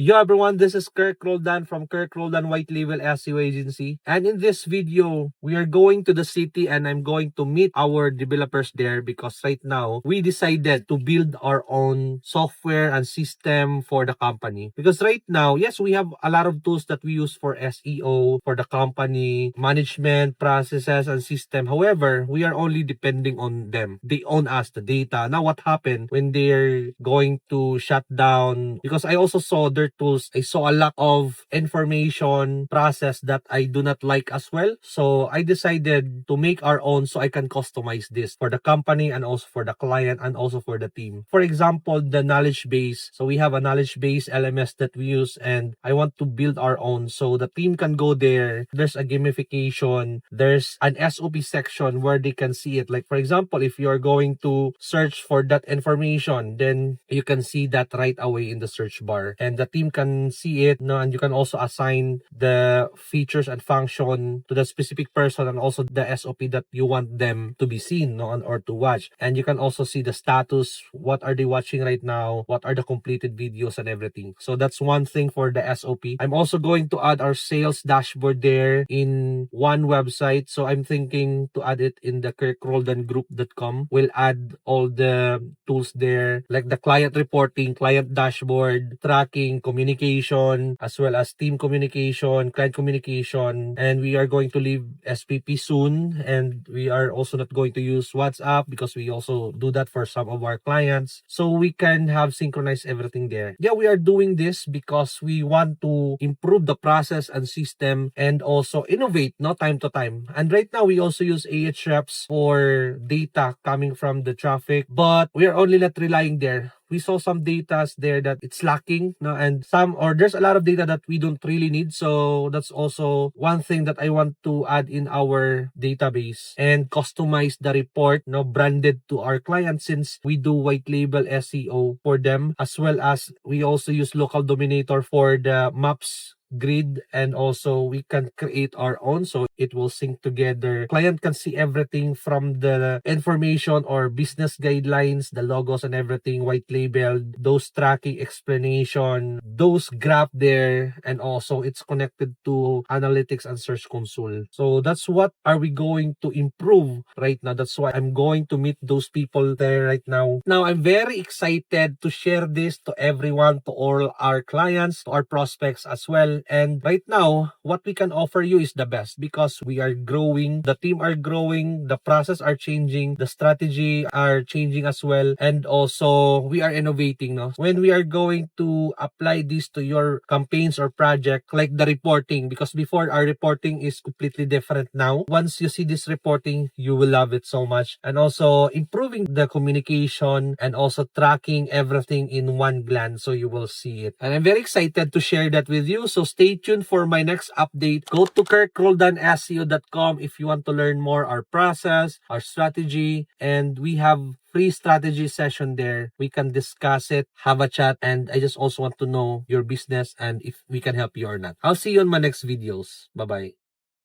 Yo everyone, this is Kirk Roldan from Kirk Roldan White Label SEO Agency. And in this video, we are going to the city and I'm going to meet our developers there because right now, we decided to build our own software and system for the company. Because right now, yes, we have a lot of tools that we use for SEO, for the company, management, processes, and system. However, we are only depending on them. They own us, the data. Now, what happened when they're going to shut down? Because I also saw their tools, I saw a lot of information process that I do not like as well. So I decided to make our own so I can customize this for the company and also for the client and also for the team. For example, the knowledge base. So we have a knowledge base LMS that we use and I want to build our own so the team can go there. There's a gamification. There's an SOP section where they can see it. Like for example, if you're going to search for that information, then you can see that right away in the search bar. And the team can see it, no, and you can also assign the features and function to the specific person and also the SOP that you want them to be seen, no, or to watch. And you can also see the status, what are they watching right now, what are the completed videos and everything. So that's one thing for the SOP. I'm also going to add our sales dashboard there in one website. So I'm thinking to add it in the kirkroldangroup.com. We'll add all the tools there, like the client reporting, client dashboard, tracking, communication, as well as team communication, client communication. And we are going to leave SPP soon. And we are also not going to use WhatsApp because we also do that for some of our clients. So we can have synchronized everything there. Yeah, we are doing this because we want to improve the process and system and also innovate, no, time to time. And right now we also use Ahrefs for data coming from the traffic, but we are only not relying there. We saw some data there that it's lacking, no, and there's a lot of data that we don't really need. So that's also one thing that I want to add in our database and customize the report, no, branded to our clients since we do white label SEO for them, as well as we also use local dominator for the maps grid, and also we can create our own so it will sync together. Client can see everything from the information or business guidelines, the logos and everything white labeled, those tracking explanation, those graph there, and also it's connected to analytics and search console. So that's what are we going to improve right now. That's why I'm going to meet those people there right now. Now I'm very excited to share this to everyone, to all our clients, to our prospects as well. And right now, what we can offer you is the best because we are growing, the team are growing, the process are changing, the strategy are changing as well, and also we are innovating. No? When we are going to apply this to your campaigns or project, like the reporting, because before our reporting is completely different now. Once you see this reporting, you will love it so much. And also improving the communication and also tracking everything in one glance so you will see it. And I'm very excited to share that with you. So stay tuned for my next update. Go to kirkroldanseo.com if you want to learn more our process, our strategy, and we have free strategy session there. We can discuss it, have a chat, and I just also want to know your business and if we can help you or not. I'll see you on my next videos. Bye-bye.